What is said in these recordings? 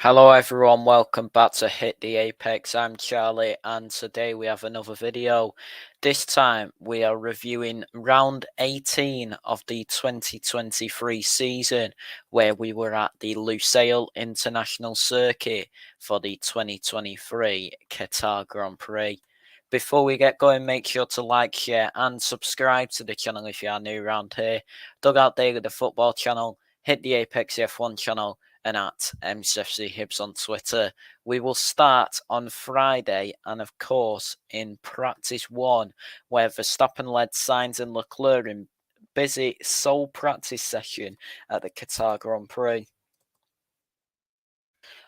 Hello everyone, welcome back to Hit the Apex. I'm Charlie and today we have another video. This time we are reviewing round 18 of the 2023 season where we were at the Lusail International Circuit for the 2023 Qatar Grand Prix. Before we get going, make sure to like, share and subscribe to the channel if you are new around here. Dugout Daily, the football channel, Hit the Apex F1 channel, and at MCFC Hibs on Twitter. We will start on Friday and, of course, in practice one, where Verstappen led Sainz and Leclerc in busy sole practice session at the Qatar Grand Prix.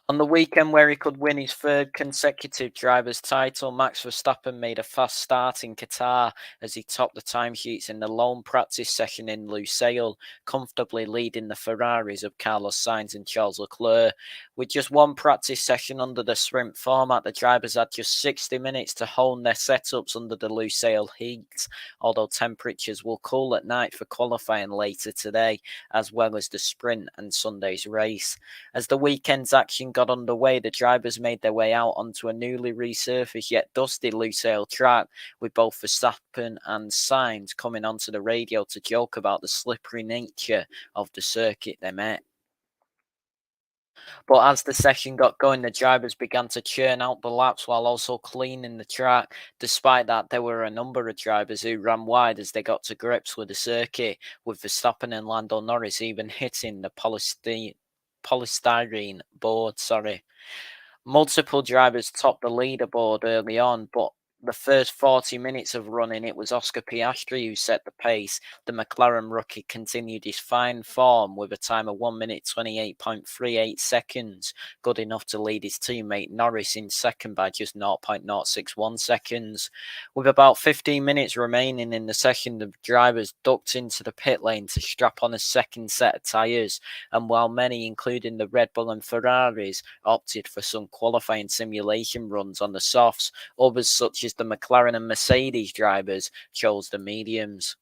On the weekend where he could win his third consecutive driver's title, Max Verstappen made a fast start in Qatar as he topped the timesheets in the lone practice session in Lusail, comfortably leading the Ferraris of Carlos Sainz and Charles Leclerc. With just one practice session under the sprint format, the drivers had just 60 minutes to hone their setups under the Lusail heat, although temperatures will cool at night for qualifying later today, as well as the sprint and Sunday's race. As the weekend's action got underway, the drivers made their way out onto a newly resurfaced yet dusty Lusail track, with both Verstappen and Sainz coming onto the radio to joke about the slippery nature of the circuit they met. But as the session got going, the drivers began to churn out the laps while also cleaning the track. Despite that, there were a number of drivers who ran wide as they got to grips with the circuit, with Verstappen and Lando Norris even hitting the polystyrene board. Multiple drivers topped the leaderboard early on, but the first 40 minutes of running, it was Oscar Piastri who set the pace. The McLaren rookie continued his fine form with a time of 1 minute 28.38 seconds, good enough to lead his teammate Norris in second by just 0.061 seconds. With about 15 minutes remaining in the session, the drivers ducked into the pit lane to strap on a second set of tyres, and while many, including the Red Bull and Ferraris, opted for some qualifying simulation runs on the softs, others such as the McLaren and Mercedes drivers chose the mediums.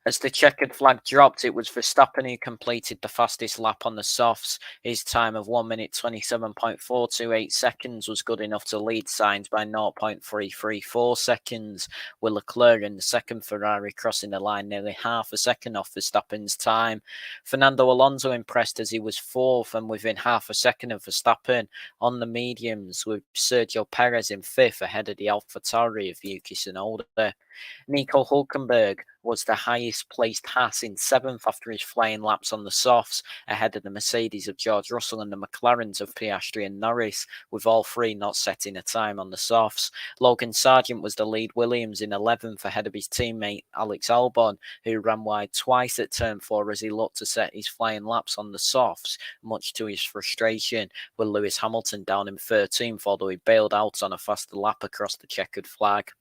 As the checkered flag dropped, it was Verstappen who completed the fastest lap on the softs. His time of 1 minute 27.428 seconds was good enough to lead Sainz by 0.334 seconds, with Leclerc in the second Ferrari crossing the line nearly half a second off Verstappen's time. Fernando Alonso impressed as he was fourth and within half a second of Verstappen on the mediums, with Sergio Perez in fifth ahead of the AlphaTauri of Yuki Tsunoda. Nico Hulkenberg was the highest placed Haas in seventh after his flying laps on the softs, ahead of the Mercedes of George Russell and the McLarens of Piastri and Norris, with all three not setting a time on the softs. Logan Sargent was the lead Williams in 11th, ahead of his teammate Alex Albon, who ran wide twice at turn 4 as he looked to set his flying laps on the softs, much to his frustration, with Lewis Hamilton down in 13th, although he bailed out on a faster lap across the checkered flag.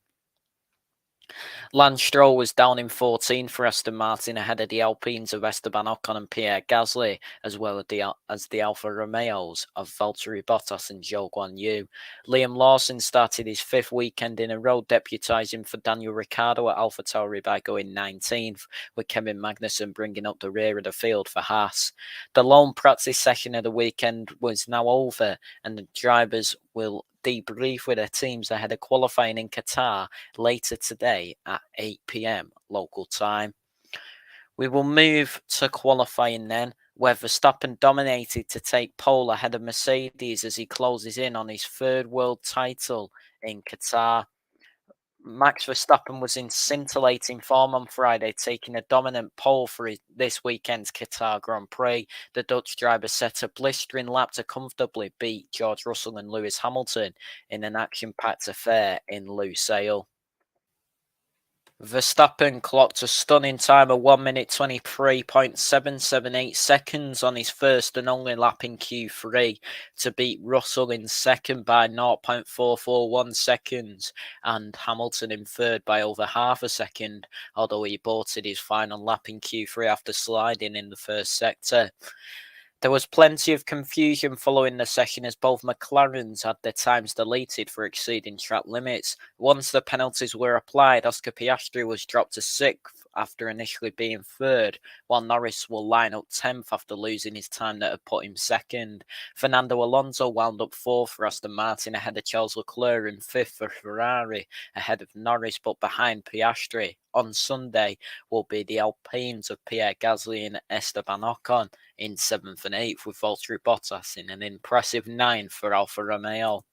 Lance Stroll was down in 14th for Aston Martin, ahead of the Alpines of Esteban Ocon and Pierre Gasly, as well as the Alfa Romeos of Valtteri Bottas and Zhou Guanyu. Liam Lawson started his fifth weekend in a row, deputising for Daniel Ricciardo at AlphaTauri by going 19th, with Kevin Magnussen bringing up the rear of the field for Haas. The lone practice session of the weekend was now over, and the drivers will debrief with their teams ahead of qualifying in Qatar later today at 8 p.m. local time. We will move to qualifying then, where Verstappen dominated to take pole ahead of Mercedes as he closes in on his third world title in Qatar. Max Verstappen was in scintillating form on Friday, taking a dominant pole for this weekend's Qatar Grand Prix. The Dutch driver set a blistering lap to comfortably beat George Russell and Lewis Hamilton in an action-packed affair in Lusail. Verstappen clocked a stunning time of 1 minute 23.778 seconds on his first and only lap in Q3 to beat Russell in second by 0.441 seconds and Hamilton in third by over half a second, although he aborted his final lap in Q3 after sliding in the first sector. There was plenty of confusion following the session as both McLarens had their times deleted for exceeding track limits. Once the penalties were applied, Oscar Piastri was dropped to 6th after initially being third, while Norris will line up 10th after losing his time that had put him second. Fernando Alonso wound up fourth for Aston Martin ahead of Charles Leclerc and fifth for Ferrari ahead of Norris but behind Piastri. On Sunday will be the Alpines of Pierre Gasly and Esteban Ocon in 7th and 8th, with Valtteri Bottas in an impressive 9th for Alfa Romeo.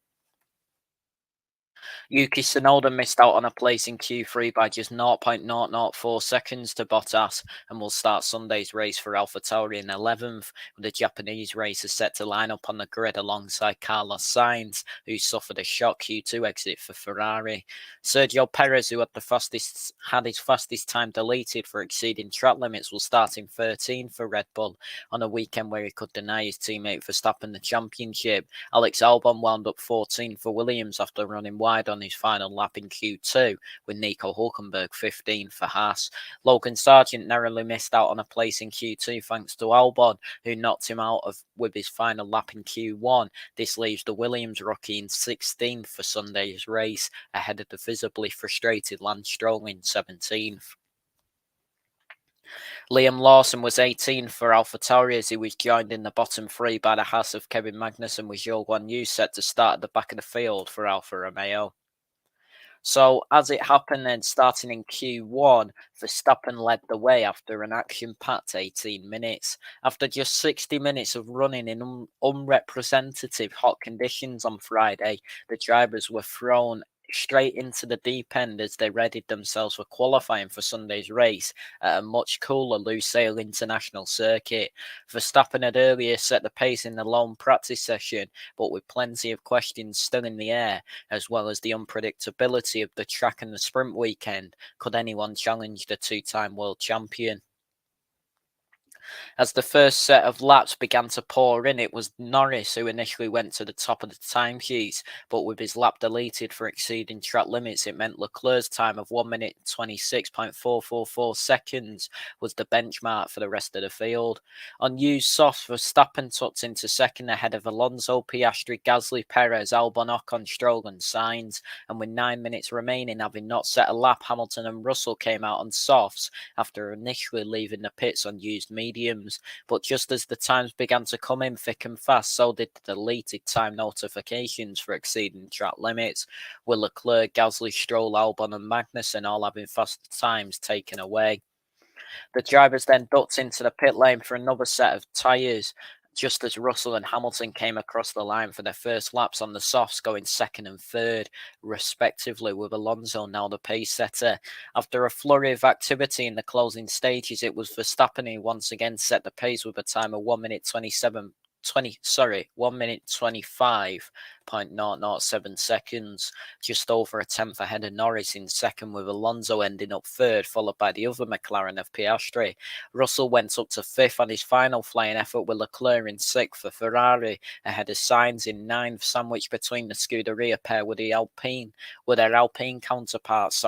Yuki Tsunoda missed out on a place in Q3 by just 0.004 seconds to Bottas and will start Sunday's race for AlphaTauri in 11th, with the Japanese racer set to line up on the grid alongside Carlos Sainz, who suffered a shock Q2 exit for Ferrari. Sergio Perez, who had his fastest time deleted for exceeding track limits, will start in 13th for Red Bull on a weekend where he could deny his teammate Verstappen the championship. Alex Albon wound up 14th for Williams after running wide on his final lap in Q2, with Nico Hulkenberg 15th for Haas. Logan Sargent narrowly missed out on a place in Q2 thanks to Albon, who knocked him out with his final lap in Q1. This leaves the Williams rookie in 16th for Sunday's race, ahead of the visibly frustrated Lance Stroll in 17th. Liam Lawson was 18th for AlphaTauri as he was joined in the bottom three by the Haas of Kevin Magnussen, with Zhou Guanyu set to start at the back of the field for Alfa Romeo. So, as it happened then, starting in Q1, Verstappen led the way after an action-packed 18 minutes. After just 60 minutes of running in unrepresentative hot conditions on Friday, the drivers were thrown straight into the deep end as they readied themselves for qualifying for Sunday's race at a much cooler Lusail International Circuit. Verstappen had earlier set the pace in the lone practice session, but with plenty of questions still in the air, as well as the unpredictability of the track and the sprint weekend, could anyone challenge the two-time world champion? As the first set of laps began to pour in, it was Norris who initially went to the top of the timesheets, but with his lap deleted for exceeding track limits, it meant Leclerc's time of 1 minute 26.444 seconds was the benchmark for the rest of the field. On used softs, Verstappen tucked into second ahead of Alonso, Piastri, Gasly, Perez, Albon, Ocon, Stroll and Sainz, and with 9 minutes remaining, having not set a lap, Hamilton and Russell came out on softs after initially leaving the pits on used mediums. But just as the times began to come in thick and fast, so did the deleted time notifications for exceeding track limits, with Leclerc, Gasly, Stroll, Albon and Magnussen all having faster times taken away. The drivers then ducked into the pit lane for another set of tyres, just as Russell and Hamilton came across the line for their first laps on the softs, going second and third, respectively, with Alonso now the pace setter. After a flurry of activity in the closing stages, it was Verstappen who once again set the pace with a time of 1 minute 1 minute 25.007 seconds, just over a tenth ahead of Norris in second, with Alonso ending up third, followed by the other McLaren of Piastri. Russell went up to fifth on his final flying effort, with Leclerc in sixth for Ferrari, ahead of Sainz in ninth, sandwiched between the Scuderia pair with their Alpine counterparts,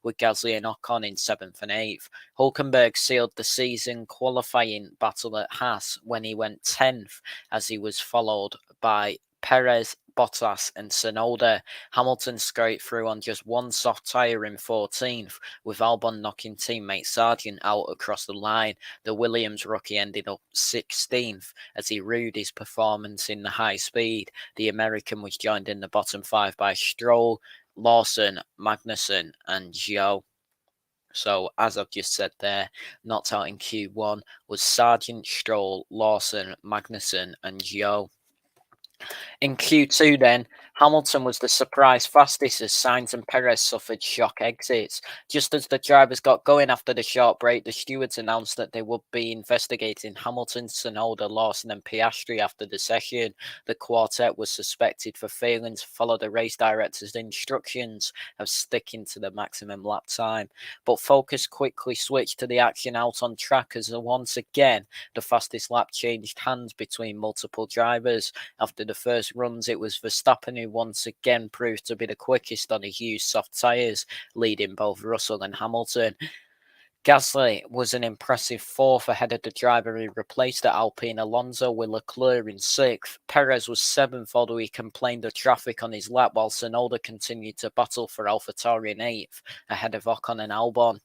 with Gasly and Ocon in seventh and eighth. Hulkenberg sealed the season qualifying battle at Haas when he went 10th, as he was followed by Perez, Bottas and Tsunoda. Hamilton scraped through on just one soft tyre in 14th, with Albon knocking teammate Sargent out across the line. The Williams rookie ended up 16th as he rued his performance in the high speed. The American was joined in the bottom five by Stroll, Lawson, Magnussen and Zhou. So, as I've just said there, knocked out in Q1 was Sargent, Stroll, Lawson, Magnussen and Zhou. In Q2 then, Hamilton was the surprise fastest as Sainz and Perez suffered shock exits. Just as the drivers got going after the short break, the stewards announced that they would be investigating Hamilton, Tsunoda, Lawson and Piastri after the session. The quartet was suspected for failing to follow the race director's instructions of sticking to the maximum lap time. But focus quickly switched to the action out on track as once again the fastest lap changed hands between multiple drivers. After the first runs, it was Verstappen who once again proved to be the quickest on his used soft tyres, leading both Russell and Hamilton. Gasly was an impressive fourth ahead of the driver who replaced at Alpine, Alonso, with Leclerc in sixth. Perez was seventh, although he complained of traffic on his lap, while Tsunoda continued to battle for AlphaTauri in eighth, ahead of Ocon and Albon.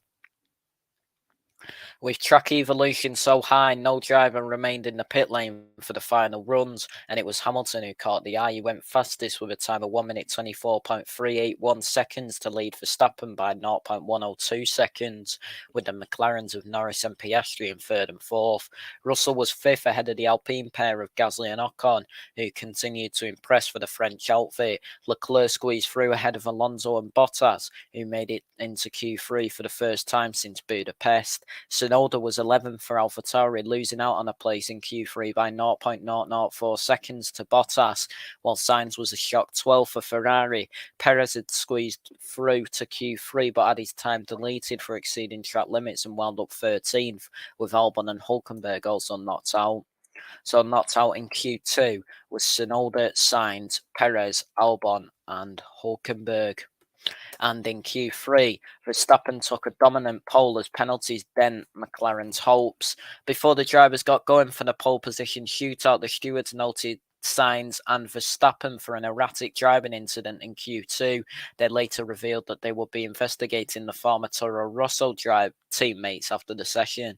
With track evolution so high, no driver remained in the pit lane for the final runs, and it was Hamilton who caught the eye. He went fastest with a time of 1 minute 24.381 seconds to lead Verstappen by 0.102 seconds, with the McLarens of Norris and Piastri in third and fourth. Russell was fifth ahead of the Alpine pair of Gasly and Ocon, who continued to impress for the French outfit. Leclerc squeezed through ahead of Alonso and Bottas, who made it into Q3 for the first time since Budapest. Tsunoda was 11th for AlphaTauri, losing out on a place in Q3 by 0.004 seconds to Bottas, while Sainz was a shock 12th for Ferrari. Perez had squeezed through to Q3 but had his time deleted for exceeding track limits and wound up 13th, with Albon and Hulkenberg also knocked out. So knocked out in Q2 was Tsunoda, Sainz, Perez, Albon and Hulkenberg. And in Q3, Verstappen took a dominant pole as penalties dent McLaren's hopes. Before the drivers got going for the pole position shootout, the stewards noted Sainz and Verstappen for an erratic driving incident in Q2. They later revealed that they would be investigating the former Toro Rosso teammates after the session.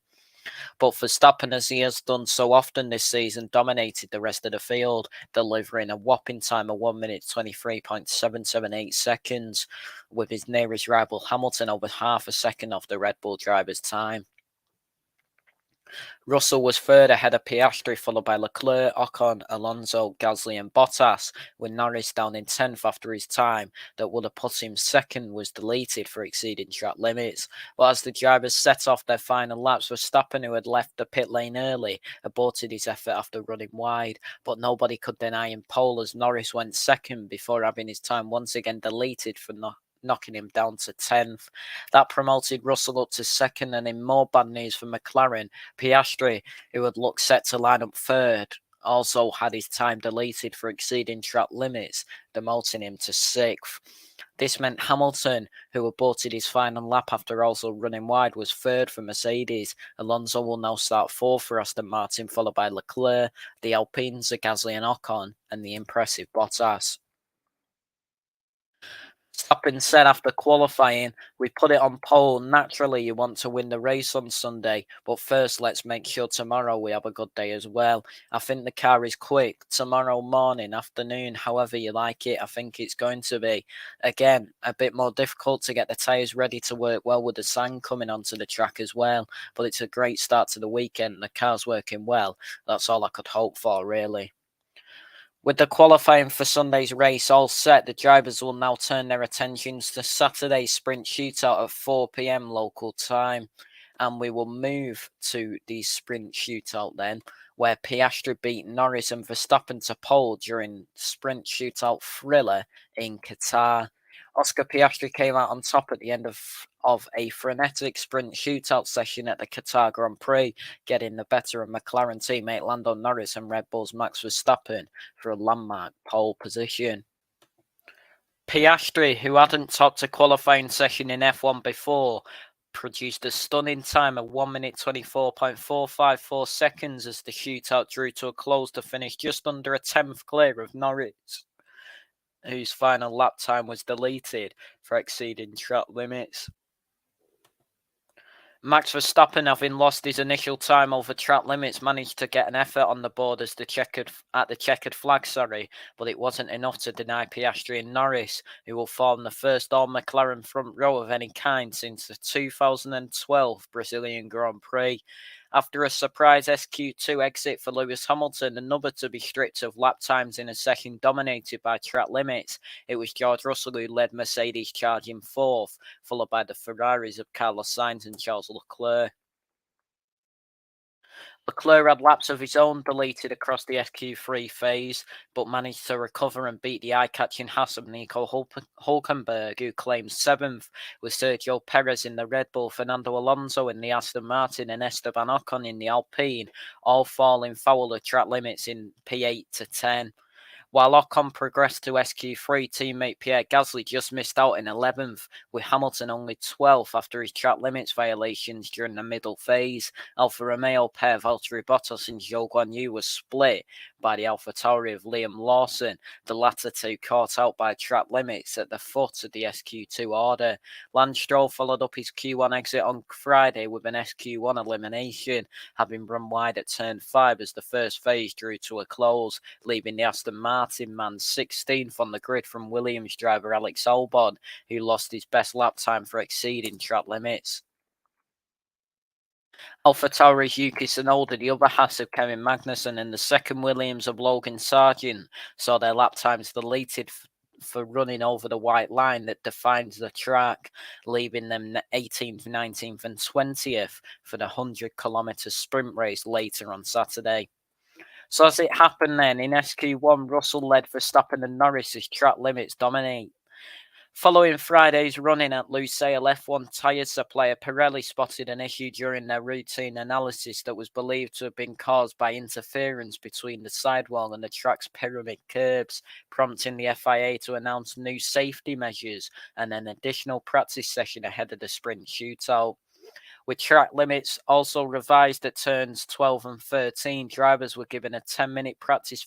But Verstappen, as he has done so often this season, dominated the rest of the field, delivering a whopping time of 1 minute 23.778 seconds, with his nearest rival Hamilton over half a second off the Red Bull driver's time. Russell was third ahead of Piastri, followed by Leclerc, Ocon, Alonso, Gasly and Bottas, with Norris down in 10th after his time that would have put him second was deleted for exceeding track limits. But as the drivers set off their final laps, Verstappen, who had left the pit lane early, aborted his effort after running wide, but nobody could deny him pole as Norris went second before having his time once again deleted for knocking him down to 10th. That promoted Russell up to second, and in more bad news for McLaren, Piastri, who had looked set to line up third, also had his time deleted for exceeding track limits, demoting him to sixth. This meant Hamilton, who aborted his final lap after also running wide, was third for Mercedes. Alonso will now start fourth for Aston Martin, followed by Leclerc. The Alpines are Gasly and Ocon, and the impressive Bottas. Verstappen said after qualifying, "We put it on pole. Naturally, you want to win the race on Sunday, but first let's make sure tomorrow we have a good day as well. I think the car is quick. Tomorrow morning, afternoon, however you like it, I think it's going to be. Again, a bit more difficult to get the tyres ready to work well with the sand coming onto the track as well, but it's a great start to the weekend. The car's working well. That's all I could hope for, really." With the qualifying for Sunday's race all set, the drivers will now turn their attentions to Saturday's sprint shootout at 4 p.m. local time. And we will move to the sprint shootout then, where Piastri beat Norris and Verstappen to pole during sprint shootout thriller in Qatar. Oscar Piastri came out on top at the end of a frenetic sprint shootout session at the Qatar Grand Prix, getting the better of McLaren teammate Lando Norris and Red Bull's Max Verstappen for a landmark pole position. Piastri, who hadn't topped a qualifying session in F1 before, produced a stunning time of 1 minute 24.454 seconds as the shootout drew to a close to finish just under a 10th clear of Norris, whose final lap time was deleted for exceeding track limits. Max Verstappen, having lost his initial time over track limits, managed to get an effort on the board at the checkered flag, but it wasn't enough to deny Piastri and Norris, who will form the first all-McLaren front row of any kind since the 2012 Brazilian Grand Prix. After a surprise SQ2 exit for Lewis Hamilton, another to be stripped of lap times in a session dominated by track limits, it was George Russell who led Mercedes charging fourth, followed by the Ferraris of Carlos Sainz and Charles Leclerc. Leclerc had laps of his own deleted across the SQ3 phase, but managed to recover and beat the eye-catching Haas of Nico Hulkenberg, who claimed 7th, with Sergio Perez in the Red Bull, Fernando Alonso in the Aston Martin and Esteban Ocon in the Alpine, all falling foul of track limits in P8 to 10. While Ocon progressed to SQ3, teammate Pierre Gasly just missed out in 11th, with Hamilton only 12th after his track limits violations during the middle phase. Alfa Romeo pair Valtteri Bottas and Zhou Guanyu was split by the AlphaTauri of Liam Lawson, the latter two caught out by track limits at the foot of the SQ2 order. Lance Stroll followed up his Q1 exit on Friday with an SQ1 elimination, having run wide at turn 5 as the first phase drew to a close, leaving the Aston Martin man 16th on the grid from Williams driver Alex Albon, who lost his best lap time for exceeding track limits. AlphaTauri's Yuki Tsunoda, the other half of Kevin Magnussen, and the second Williams of Logan Sargent saw their lap times deleted for running over the white line that defines the track, leaving them 18th, 19th, and 20th for the 100-kilometre sprint race later on Saturday. So as it happened then, in SQ1, Russell led Verstappen and Norris as track limits dominate. Following Friday's running at Lusail F1 tyre supplier, Pirelli spotted an issue during their routine analysis that was believed to have been caused by interference between the sidewall and the track's pyramid curbs, prompting the FIA to announce new safety measures and an additional practice session ahead of the sprint shootout. With track limits also revised at turns 12 and 13, drivers were given a 10-minute practice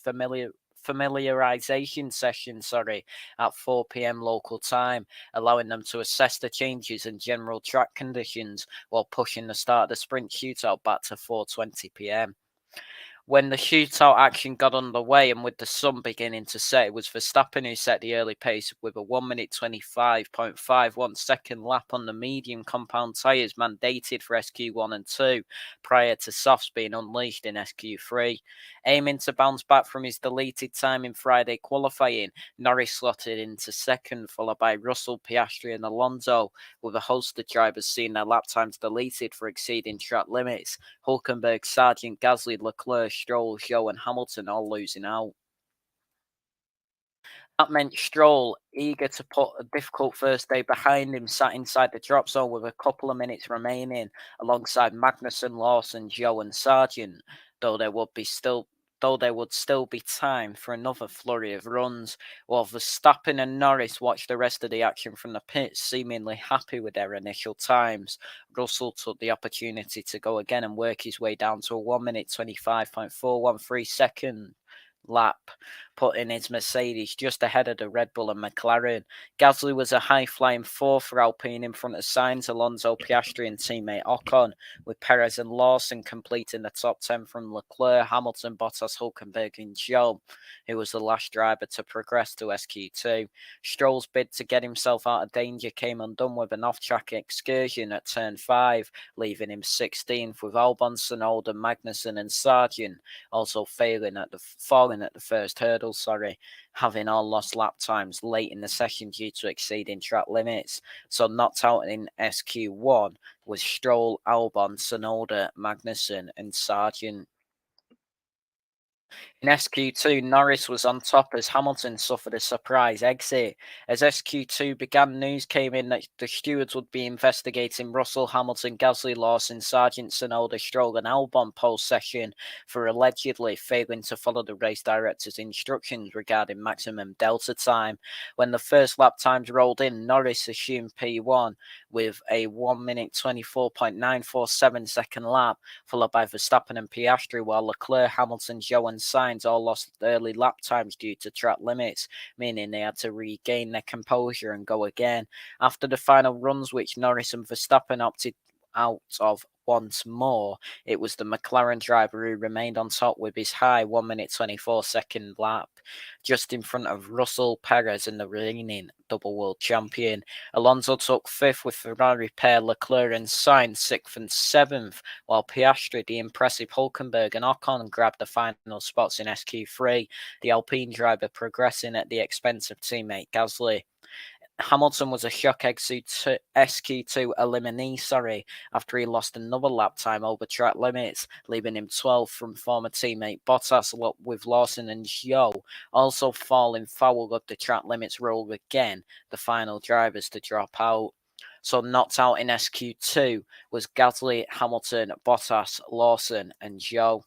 familiarization session at 4 p.m. local time, allowing them to assess the changes in general track conditions while pushing the start of the sprint shootout back to 4:20 p.m. When the shootout action got underway and with the sun beginning to set, it was Verstappen who set the early pace with a 1 minute 25.51 second lap on the medium compound tyres mandated for SQ1 and 2, prior to softs being unleashed in SQ3. Aiming to bounce back from his deleted time in Friday qualifying, Norris slotted into second, followed by Russell, Piastri and Alonso, with a host of drivers seeing their lap times deleted for exceeding track limits. Hülkenberg, Sargent, Gasly, Leclerc, Stroll, Zhou and Hamilton all losing out. That meant Stroll, eager to put a difficult first day behind him, sat inside the drop zone with a couple of minutes remaining, alongside Magnussen, Lawson, Zhou and Sargent, though there would still be time for another flurry of runs, while Verstappen and Norris watched the rest of the action from the pits, seemingly happy with their initial times. Russell took the opportunity to go again and work his way down to a 1 minute 25.413 second lap, putting his Mercedes just ahead of the Red Bull and McLaren. Gasly was a high-flying fourth for Alpine in front of Sainz, Alonso, Piastri and teammate Ocon, with Perez and Lawson completing the top 10 from Leclerc, Hamilton, Bottas, Hülkenberg and Zhou, who was the last driver to progress to SQ2. Stroll's bid to get himself out of danger came undone with an off-track excursion at turn 5, leaving him 16th, with Albon, Tsunoda, Magnussen and Sargent also falling at the first hurdle, having all lost lap times late in the session due to exceeding track limits. So knocked out in SQ1 was Stroll, Albon, Tsunoda, Magnussen and Sargent. In SQ2, Norris was on top as Hamilton suffered a surprise exit. As SQ2 began, news came in that the stewards would be investigating Russell, Hamilton, Gasly, Lawson, Sargent, Tsunoda, Stroll and Albon post-session for allegedly failing to follow the race director's instructions regarding maximum delta time. When the first lap times rolled in, Norris assumed P1 with a 1 minute 24.947 second lap, followed by Verstappen and Piastri, while Leclerc, Hamilton, Zhou and Sainz all lost early lap times due to track limits, meaning they had to regain their composure and go again. After the final runs, which Norris and Verstappen opted out of once more, it was the McLaren driver who remained on top with his high 1 minute 24 second lap, just in front of Russell, Perez and the reigning double world champion. Alonso took 5th with Ferrari pair Leclerc and Sainz 6th and 7th, while Piastri, the impressive Hülkenberg and Ocon grabbed the final spots in SQ3, the Alpine driver progressing at the expense of teammate Gasly. Hamilton was a shock SQ2 eliminee, after he lost another lap time over track limits, leaving him 12th from former teammate Bottas, with Lawson and Zhou also falling foul of the track limits rule again, the final drivers to drop out. So knocked out in SQ2 was Gasly, Hamilton, Bottas, Lawson and Zhou.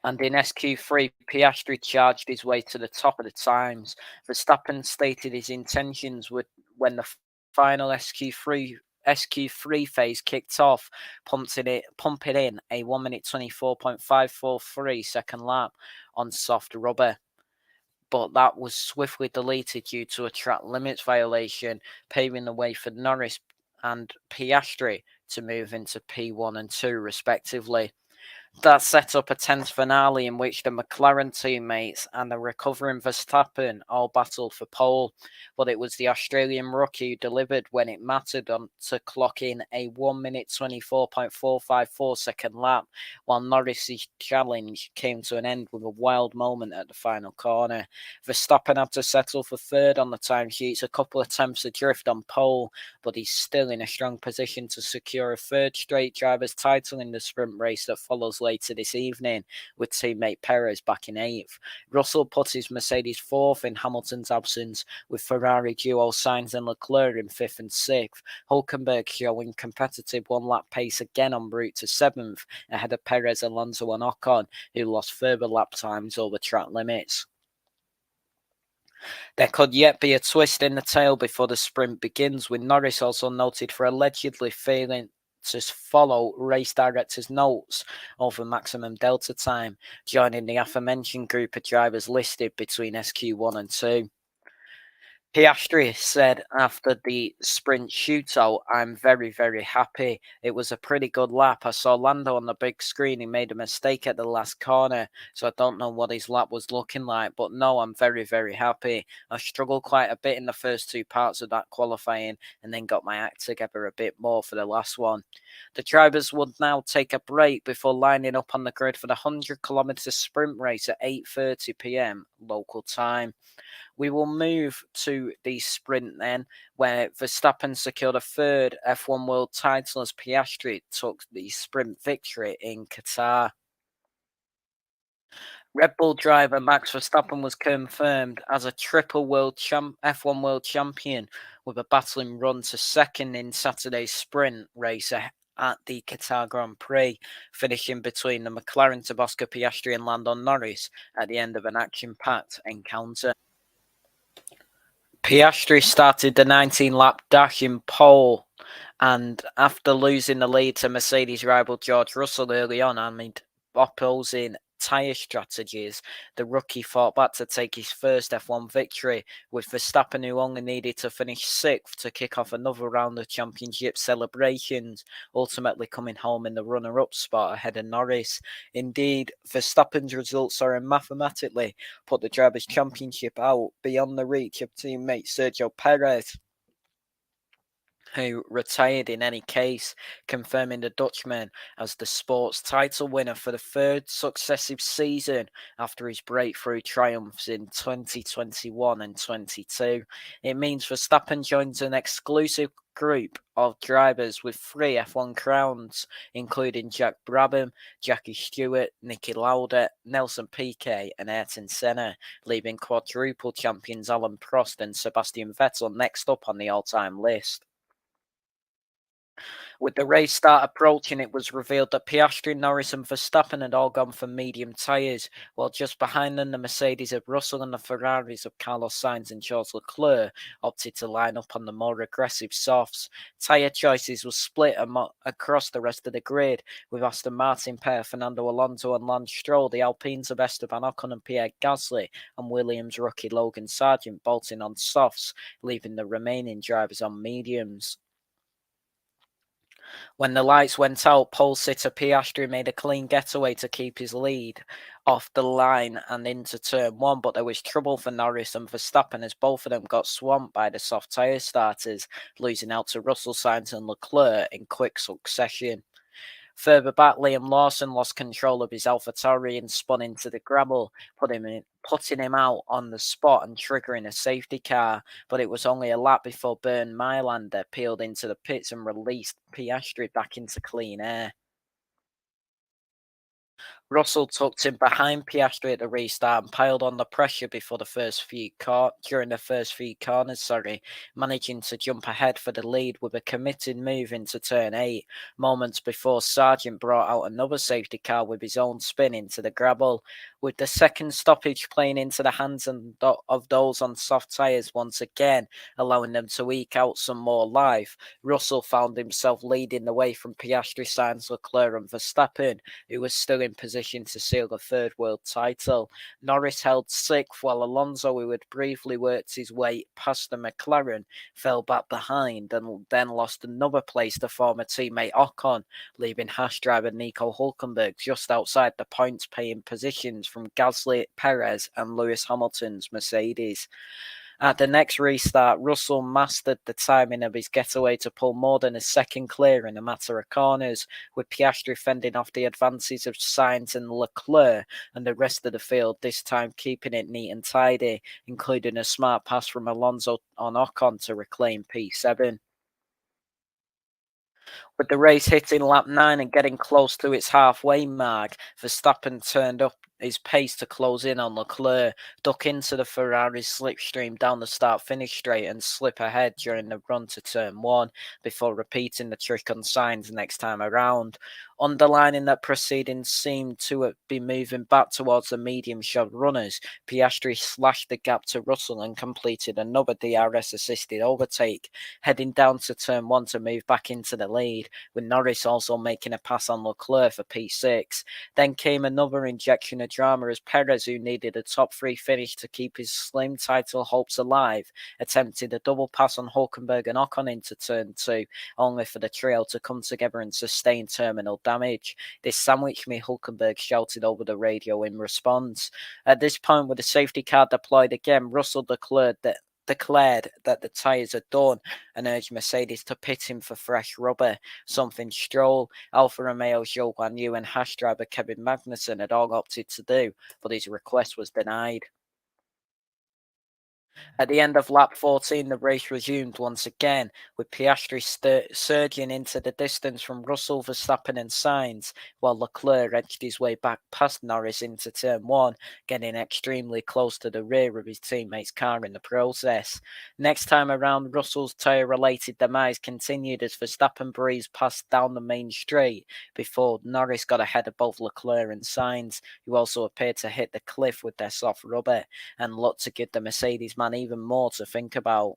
And in SQ3, Piastri charged his way to the top of the times. Verstappen stated his intentions would when the final SQ3 phase kicked off, pumping in a 1 minute 24.543 second lap on soft rubber. But that was swiftly deleted due to a track limits violation, paving the way for Norris and Piastri to move into P1 and 2 respectively. That set up a tense finale in which the McLaren teammates and the recovering Verstappen all battled for pole, but it was the Australian rookie who delivered when it mattered on to clock in a 1 minute 24.454 second lap, while Norris's challenge came to an end with a wild moment at the final corner. Verstappen had to settle for third on the timesheets, a couple of attempts adrift on pole, but he's still in a strong position to secure a third straight driver's title in the sprint race that follows later this evening, with teammate Perez back in 8th. Russell put his Mercedes 4th in Hamilton's absence, with Ferrari duo Sainz and Leclerc in 5th and 6th. Hulkenberg showing competitive one-lap pace again en route to 7th, ahead of Perez, Alonso and Ocon, who lost further lap times over track limits. There could yet be a twist in the tale before the sprint begins, with Norris also noted for allegedly failing to follow race director's notes over maximum delta time, joining the aforementioned group of drivers listed between SQ1 and 2. Piastri said after the sprint shootout, "I'm very, very happy. It was a pretty good lap. I saw Lando on the big screen. He made a mistake at the last corner, so I don't know what his lap was looking like. But no, I'm very, very happy. I struggled quite a bit in the first two parts of that qualifying and then got my act together a bit more for the last one." The drivers would now take a break before lining up on the grid for the 100-kilometre sprint race at 8:30 p.m. local time. We will move to the sprint then, where Verstappen secured a third F1 World title as Piastri took the sprint victory in Qatar. Red Bull driver Max Verstappen was confirmed as a triple F1 World Champion with a battling run to second in Saturday's sprint race at the Qatar Grand Prix, finishing between the McLaren of Oscar Piastri and Lando Norris at the end of an action-packed encounter. Piastri started the 19-lap dash in pole, and after losing the lead to Mercedes rival George Russell early on amid opposing tyre strategies, the rookie fought back to take his first F1 victory, with Verstappen, who only needed to finish 6th to kick off another round of championship celebrations, ultimately coming home in the runner-up spot ahead of Norris. Indeed, Verstappen's results sorry mathematically put the Drivers' Championship out beyond the reach of teammate Sergio Perez, who retired in any case, confirming the Dutchman as the sports title winner for the third successive season after his breakthrough triumphs in 2021 and 22. It means Verstappen joins an exclusive group of drivers with 3 F1 crowns, including Jack Brabham, Jackie Stewart, Niki Lauda, Nelson Piquet and Ayrton Senna, leaving quadruple champions Alain Prost and Sebastian Vettel next up on the all-time list. With the race start approaching, it was revealed that Piastri, Norris and Verstappen had all gone for medium tyres, while just behind them the Mercedes of Russell and the Ferraris of Carlos Sainz and Charles Leclerc opted to line up on the more aggressive softs. Tyre choices were split across the rest of the grid, with Aston Martin pair Fernando Alonso and Lance Stroll, the Alpines of Esteban Ocon and Pierre Gasly, and Williams rookie Logan Sargent bolting on softs, leaving the remaining drivers on mediums. When the lights went out, pole sitter Piastri made a clean getaway to keep his lead off the line and into turn 1, but there was trouble for Norris and Verstappen as both of them got swamped by the soft tyre starters, losing out to Russell, Sainz and Leclerc in quick succession. Further back, Liam Lawson lost control of his AlphaTauri and spun into the gravel, putting him out on the spot and triggering a safety car. But it was only a lap before Bernd Maylander peeled into the pits and released Piastri back into clean air. Russell tucked in behind Piastri at the restart and piled on the pressure before during the first few corners, managing to jump ahead for the lead with a committed move into turn 8, moments before Sargent brought out another safety car with his own spin into the gravel, with the second stoppage playing into the hands of those on soft tyres once again, allowing them to eke out some more life. Russell found himself leading the way from Piastri, Sainz, Leclerc and Verstappen, who was still in position to seal the third world title. Norris held sixth, while Alonso, who had briefly worked his way past the McLaren, fell back behind and then lost another place to former teammate Ocon, leaving Haas driver Nico Hulkenberg just outside the points-paying positions from Gasly, Perez and Lewis Hamilton's Mercedes. At the next restart, Russell mastered the timing of his getaway to pull more than a second clear in a matter of corners, with Piastri fending off the advances of Sainz and Leclerc and the rest of the field, this time keeping it neat and tidy, including a smart pass from Alonso on Ocon to reclaim P7. With the race hitting lap 9 and getting close to its halfway mark, Verstappen turned up his pace to close in on Leclerc, duck into the Ferrari's slipstream down the start-finish straight and slip ahead during the run to turn 1, before repeating the trick on Sainz next time around. Underlining that proceedings seemed to be moving back towards the medium-shod runners, Piastri slashed the gap to Russell and completed another DRS-assisted overtake, heading down to turn 1 to move back into the lead, with Norris also making a pass on Leclerc for P6. Then came another injection of drama as Perez, who needed a top 3 finish to keep his slim title hopes alive, attempted a double pass on Hulkenberg and Ocon into turn 2, only for the trio to come together and sustain terminal damage. This sandwiched me, Hulkenberg shouted over the radio in response. At this point, with the safety car deployed again, Russell declared that the tyres are done and urged Mercedes to pit him for fresh rubber, something Stroll, Alfa Romeo's Zhou Guanyu and Haas driver Kevin Magnussen had all opted to do, but his request was denied. At the end of lap 14, the race resumed once again, with Piastri surging into the distance from Russell, Verstappen and Sainz, while Leclerc edged his way back past Norris into turn 1, getting extremely close to the rear of his teammate's car in the process. Next time around, Russell's tyre-related demise continued as Verstappen breezed past down the main straight, before Norris got ahead of both Leclerc and Sainz, who also appeared to hit the cliff with their soft rubber, and looked to give the Mercedes man even more to think about.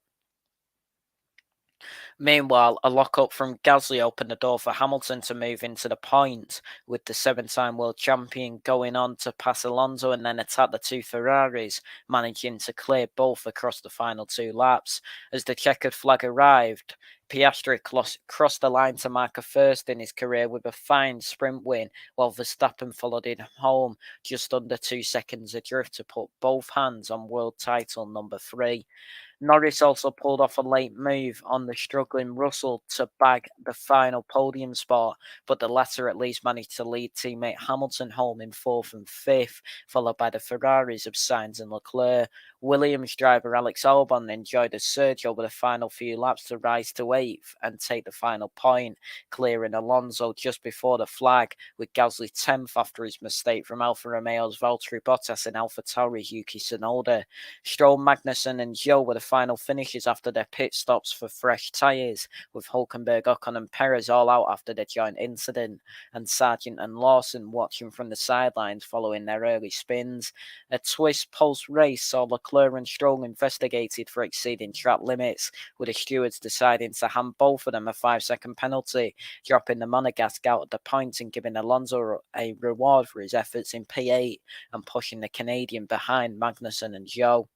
Meanwhile, a lock-up from Gasly opened the door for Hamilton to move into the point, with the 7-time world champion going on to pass Alonso and then attack the two Ferraris, managing to clear both across the final 2 laps. As the checkered flag arrived, Piastri crossed the line to mark a first in his career with a fine sprint win, while Verstappen followed him home just under 2 seconds adrift to put both hands on world title number 3. Norris also pulled off a late move on the struggling Russell to bag the final podium spot, but the latter at least managed to lead teammate Hamilton home in 4th and 5th, followed by the Ferraris of Sainz and Leclerc. Williams driver Alex Albon enjoyed a surge over the final few laps to rise to 8th and take the final point, clearing Alonso just before the flag, with Gasly 10th after his mistake from Alfa Romeo's Valtteri Bottas and AlphaTauri's Yuki Tsunoda. Stroll, Magnussen and Zhou were the final finishes after their pit stops for fresh tyres, with Hulkenberg, Ocon and Perez all out after their joint incident, and Sargent and Lawson watching from the sidelines following their early spins. A twist post-race saw Leclerc and Stroll investigated for exceeding track limits, with the stewards deciding to hand both of them a 5-second penalty, dropping the Monegasque out of the points and giving Alonso a reward for his efforts in P8 and pushing the Canadian behind Magnussen and Zhou.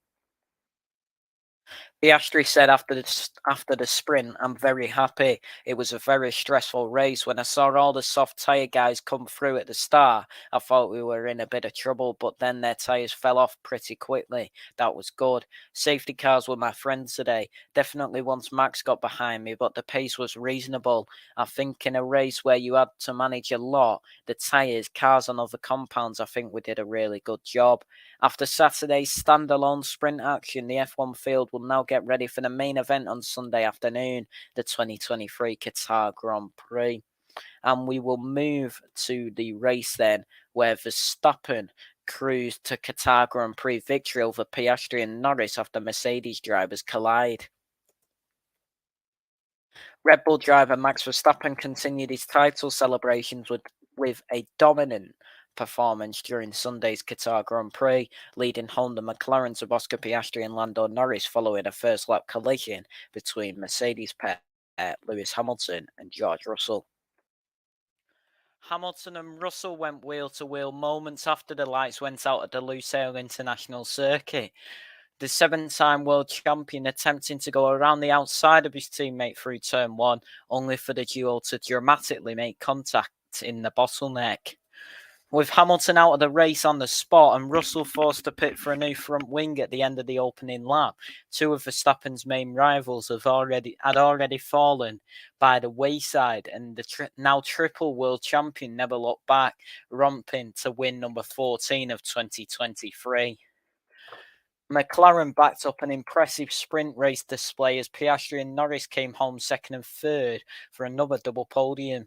Piastri said after the sprint, "I'm very happy. It was a very stressful race. When I saw all the soft tyre guys come through at the start, I thought we were in a bit of trouble, but then their tyres fell off pretty quickly. That was good. Safety cars were my friends today. Definitely once Max got behind me, but the pace was reasonable. I think in a race where you had to manage a lot, the tyres, cars and other compounds, I think we did a really good job." After Saturday's standalone sprint action, the F1 field will now get ready for the main event on Sunday afternoon, the 2023 Qatar Grand Prix. And we will move to the race then, where Verstappen cruised to Qatar Grand Prix victory over Piastri and Norris after Mercedes drivers collide. Red Bull driver Max Verstappen continued his title celebrations with a dominant performance during Sunday's Qatar Grand Prix, leading home the McLarens of Oscar Piastri and Lando Norris following a first lap collision between Mercedes pair Lewis Hamilton and George Russell. Hamilton and Russell went wheel to wheel moments after the lights went out at the Lusail International Circuit. The seven-time world champion attempting to go around the outside of his teammate through turn one, only for the duo to dramatically make contact in the bottleneck. With Hamilton out of the race on the spot and Russell forced to pit for a new front wing at the end of the opening lap, two of Verstappen's main rivals had already fallen by the wayside, and the now triple world champion never looked back, romping to win number 14 of 2023. McLaren backed up an impressive sprint race display as Piastri and Norris came home second and third for another double podium,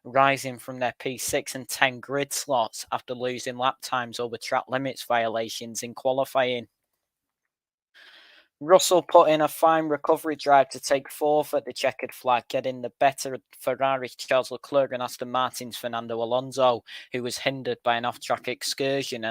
rising from their P6 and 10 grid slots after losing lap times over track limits violations in qualifying. Russell put in a fine recovery drive to take fourth at the checkered flag, getting the better Ferrari's Charles Leclerc and Aston Martin's Fernando Alonso, who was hindered by an off-track excursion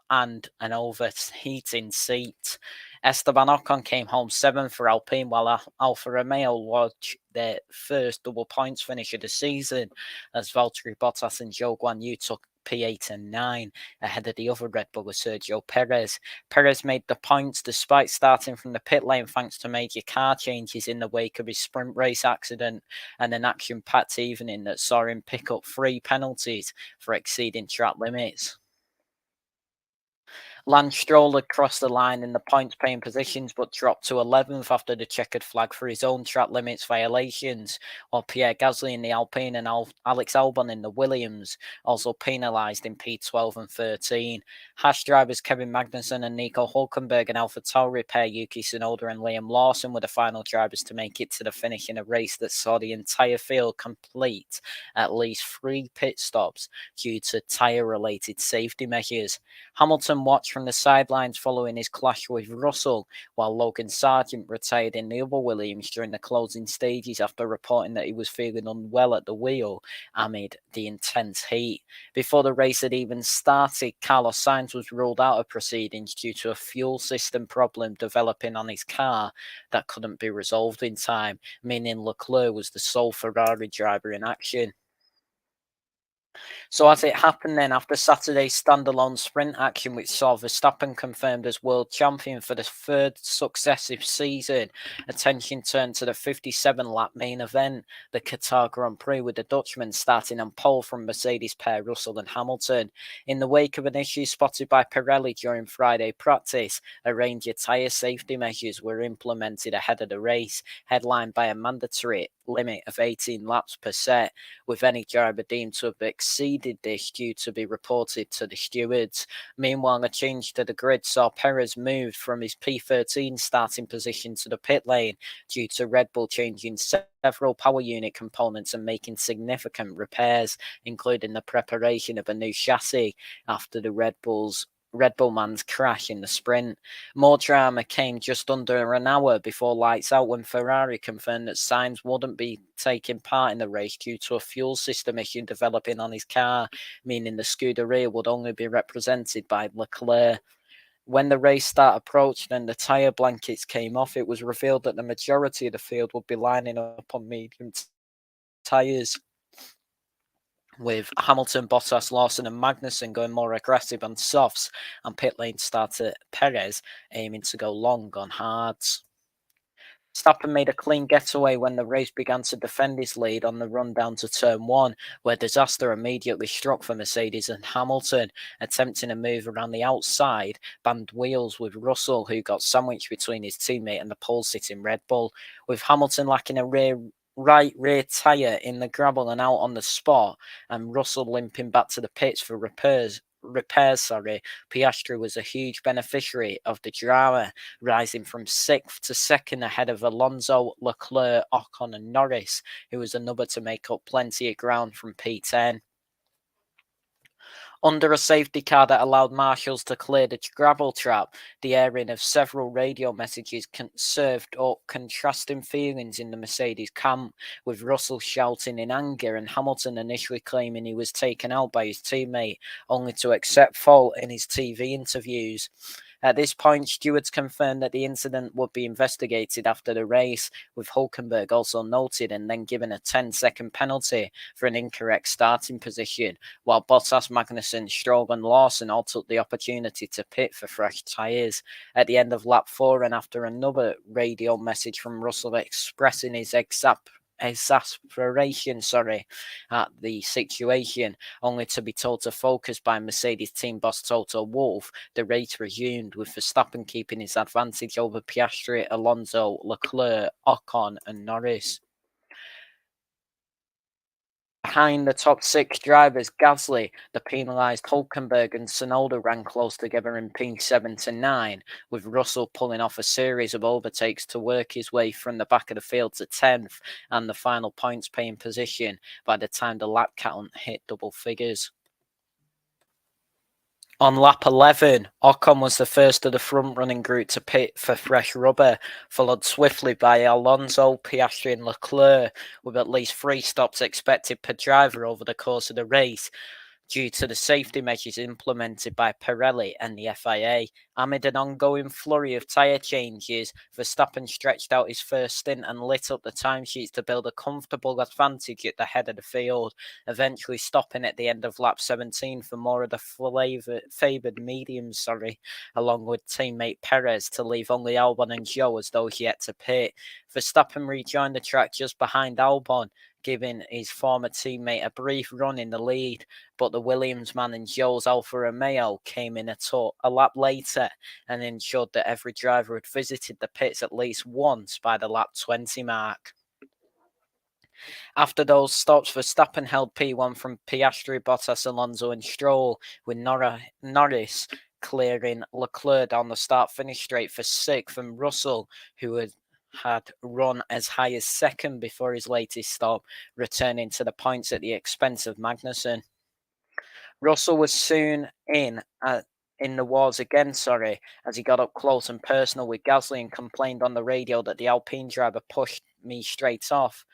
and an overheating seat. Esteban Ocon came home seventh for Alpine, while Alfa Romeo lodged their first double points finish of the season, as Valtteri Bottas and Zhou Guanyu took P8 and 9 ahead of the other Red Bull Sergio Perez. Perez made the points despite starting from the pit lane thanks to major car changes in the wake of his sprint race accident and an action-packed evening that saw him pick up 3 penalties for exceeding track limits. Lance Stroll had crossed the line in the points-paying positions but dropped to 11th after the checkered flag for his own track limits violations, while Pierre Gasly in the Alpine and Alex Albon in the Williams also penalised in P12 and 13. Haas drivers Kevin Magnussen and Nico Hulkenberg and AlphaTauri pair Yuki Tsunoda and Liam Lawson were the final drivers to make it to the finish in a race that saw the entire field complete at least 3 pit stops due to tyre-related safety measures. Hamilton watched from the sidelines following his clash with Russell, while Logan Sargent retired in the other Williams during the closing stages after reporting that he was feeling unwell at the wheel amid the intense heat. Before the race had even started, Carlos Sainz was ruled out of proceedings due to a fuel system problem developing on his car that couldn't be resolved in time, meaning Leclerc was the sole Ferrari driver in action. So as it happened then, after Saturday's standalone sprint action, which saw Verstappen confirmed as world champion for the 3rd successive season, attention turned to the 57-lap main event, the Qatar Grand Prix, with the Dutchman starting on pole from Mercedes pair Russell and Hamilton. In the wake of an issue spotted by Pirelli during Friday practice, a range of tyre safety measures were implemented ahead of the race, headlined by a mandatory limit of 18 laps per set, with any driver deemed to have exceeded this due to be reported to the stewards. Meanwhile, a change to the grid saw Perez moved from his P13 starting position to the pit lane due to Red Bull changing several power unit components and making significant repairs, including the preparation of a new chassis after the Red Bull man's crash in the sprint. More drama came just under an hour before lights out when Ferrari confirmed that Sainz wouldn't be taking part in the race due to a fuel system issue developing on his car, meaning the Scuderia would only be represented by Leclerc. When the race start approached and the tyre blankets came off, it was revealed that the majority of the field would be lining up on medium tyres, with Hamilton, Bottas, Lawson and Magnussen going more aggressive on softs, and pit lane starter Perez aiming to go long on hards. Verstappen made a clean getaway when the race began to defend his lead on the run down to turn one, where disaster immediately struck for Mercedes and Hamilton, attempting a move around the outside, banned wheels with Russell, who got sandwiched between his teammate and the pole-sitting Red Bull, with Hamilton lacking a right rear tyre in the gravel and out on the spot, and Russell limping back to the pits for repairs. repairs, Piastri was a huge beneficiary of the drama, rising from 6th to 2nd ahead of Alonso, Leclerc, Ocon and Norris, who was another to make up plenty of ground from P10. Under a safety car that allowed marshals to clear the gravel trap, the airing of several radio messages served up contrasting feelings in the Mercedes camp, with Russell shouting in anger and Hamilton initially claiming he was taken out by his teammate, only to accept fault in his TV interviews. At this point, stewards confirmed that the incident would be investigated after the race, with Hulkenberg also noted and then given a 10-second penalty for an incorrect starting position, while Bottas, Magnussen, Stroll and Lawson all took the opportunity to pit for fresh tyres. At the end of lap 4 and after another radio message from Russell expressing his exasperation at the situation, only to be told to focus by Mercedes team boss Toto Wolff, the race resumed, with Verstappen keeping his advantage over Piastri, Alonso, Leclerc, Ocon and Norris. Behind the top 6 drivers, Gasly, the penalised Hulkenberg and Tsunoda ran close together in P7 to 9, with Russell pulling off a series of overtakes to work his way from the back of the field to 10th and the final points paying position by the time the lap count hit double figures. On lap 11, Ocon was the first of the front-running group to pit for fresh rubber, followed swiftly by Alonso, Piastri and Leclerc, with at least 3 stops expected per driver over the course of the race, due to the safety measures implemented by Pirelli and the FIA. Amid an ongoing flurry of tyre changes, Verstappen stretched out his first stint and lit up the timesheets to build a comfortable advantage at the head of the field, eventually stopping at the end of lap 17 for more of the favoured mediums, along with teammate Perez, to leave only Albon and Zhou as those yet to pit. Verstappen rejoined the track just behind Albon, giving his former teammate a brief run in the lead, but the Williams man and Zhou's Alfa Romeo came in a lap later and ensured that every driver had visited the pits at least once by the lap 20 mark. After those stops, Verstappen held P1 from Piastri, Bottas, Alonso and Stroll, with Norris clearing Leclerc down the start-finish straight for 6th, and Russell, who had run as high as 2nd before his latest stop, returning to the points at the expense of Magnussen. Russell was soon in the wars again, as he got up close and personal with Gasly and complained on the radio that the Alpine driver pushed me straight off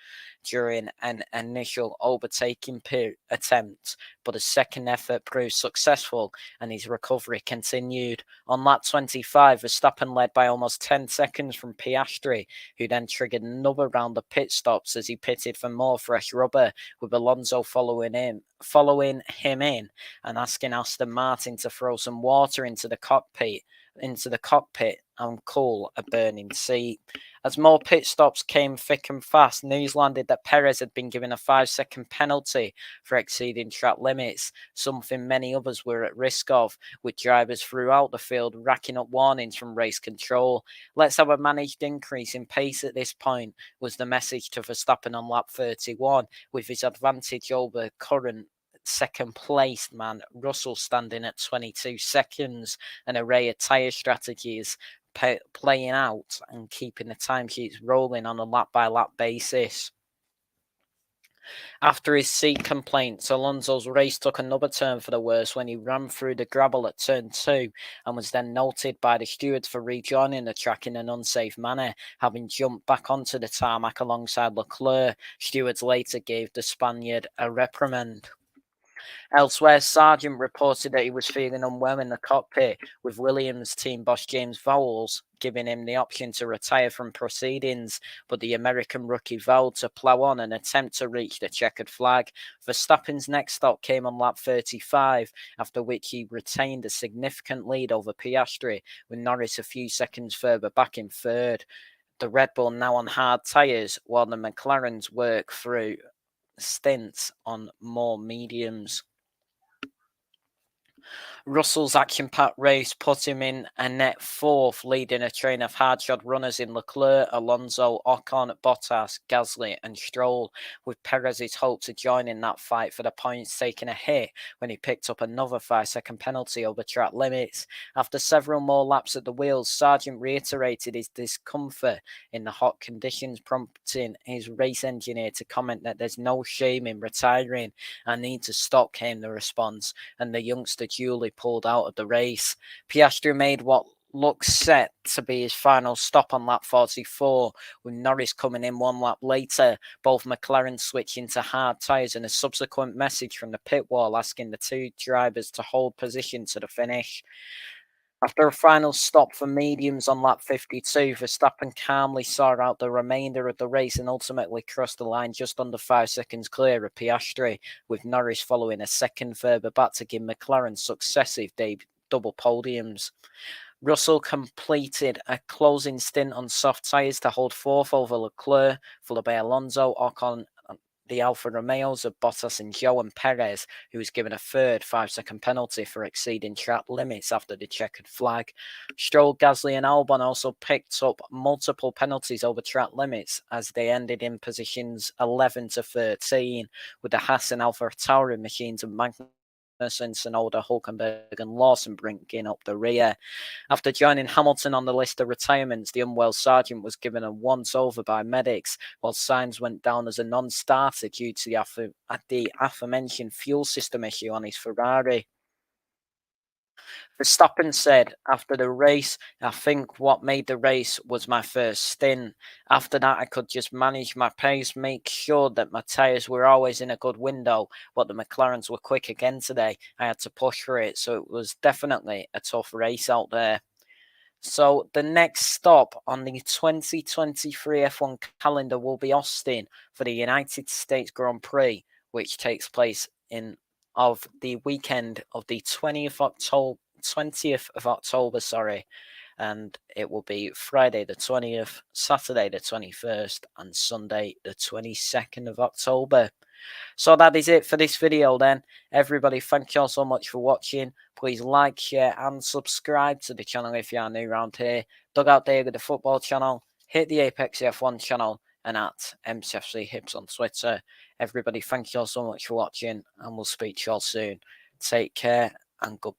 during an initial overtaking attempt, but a second effort proved successful and his recovery continued. On lap 25, Verstappen led by almost 10 seconds from Piastri, who then triggered another round of pit stops as he pitted for more fresh rubber, with Alonso following him in and asking Aston Martin to throw some water into the cockpit and cool a burning seat. As more pit stops came thick and fast, news landed that Perez had been given a 5-second penalty for exceeding track limits, something many others were at risk of, with drivers throughout the field racking up warnings from race control. Let's have a managed increase in pace at this point, was the message to Verstappen on lap 31, with his advantage over current second placed man Russell standing at 22 seconds. An array of tyre strategies playing out and keeping the timesheets rolling on a lap-by-lap basis. After his seat complaints, Alonso's race took another turn for the worse when he ran through the gravel at turn 2 and was then noted by the stewards for rejoining the track in an unsafe manner, having jumped back onto the tarmac alongside Leclerc. Stewards later gave the Spaniard a reprimand. Elsewhere, Sargent reported that he was feeling unwell in the cockpit, with Williams team boss James Vowles giving him the option to retire from proceedings, but the American rookie vowed to plough on and attempt to reach the checkered flag. Verstappen's next stop came on lap 35, after which he retained a significant lead over Piastri, with Norris a few seconds further back in third. The Red Bull now on hard tyres, while the McLarens work through stints on more mediums. Russell's action-packed race put him in a net fourth, leading a train of hard-shod runners in Leclerc, Alonso, Ocon, Bottas, Gasly and Stroll, with Perez's hope to join in that fight for the points taking a hit when he picked up another 5-second penalty over track limits. After several more laps at the wheels, Sargent reiterated his discomfort in the hot conditions, prompting his race engineer to comment that there's no shame in retiring. "I need to stop," came the response, and the youngster duly pulled out of the race. Piastri made what looks set to be his final stop on lap 44, with Norris coming in one lap later. Both McLaren switching to hard tyres, and a subsequent message from the pit wall asking the two drivers to hold position to the finish. After a final stop for mediums on lap 52, Verstappen calmly saw out the remainder of the race and ultimately crossed the line just under 5 seconds clear of Piastri, with Norris following a second further back to give McLaren successive double podiums. Russell completed a closing stint on soft tyres to hold fourth over Leclerc, followed by Alonso, Ocon, the Alfa Romeos of Bottas and Zhou, and Perez, who was given a third 5-second penalty for exceeding track limits after the checkered flag. Stroll, Gasly and Albon also picked up multiple penalties over track limits as they ended in positions 11 to 13, with the Haas and Alfa Tauri machines of Magnussen, Tsunoda, Hulkenberg and Lawson bringing up the rear. After joining Hamilton on the list of retirements, the unwell Sargent was given a once-over by medics, while Sainz went down as a non-starter due to the aforementioned fuel system issue on his Ferrari. Verstappen said after the race, "I think what made the race was my first stint. After that, I could just manage my pace, make sure that my tyres were always in a good window, but the McLarens were quick again today. I had to push for it, so it was definitely a tough race out there." So the next stop on the 2023 F1 calendar will be Austin for the United States Grand Prix, which takes place of the weekend of the 20th of October, and it will be Friday the 20th, Saturday the 21st, and Sunday the 22nd of October. So that is it for this video then. Everybody, thank you all so much for watching. Please like, share and subscribe to the channel if you are new around here. Dugout Daily, the football channel. Hit the Apex F1 channel and at MCFC Hips on Twitter. Everybody, thank you all so much for watching and we'll speak to you all soon. Take care and goodbye.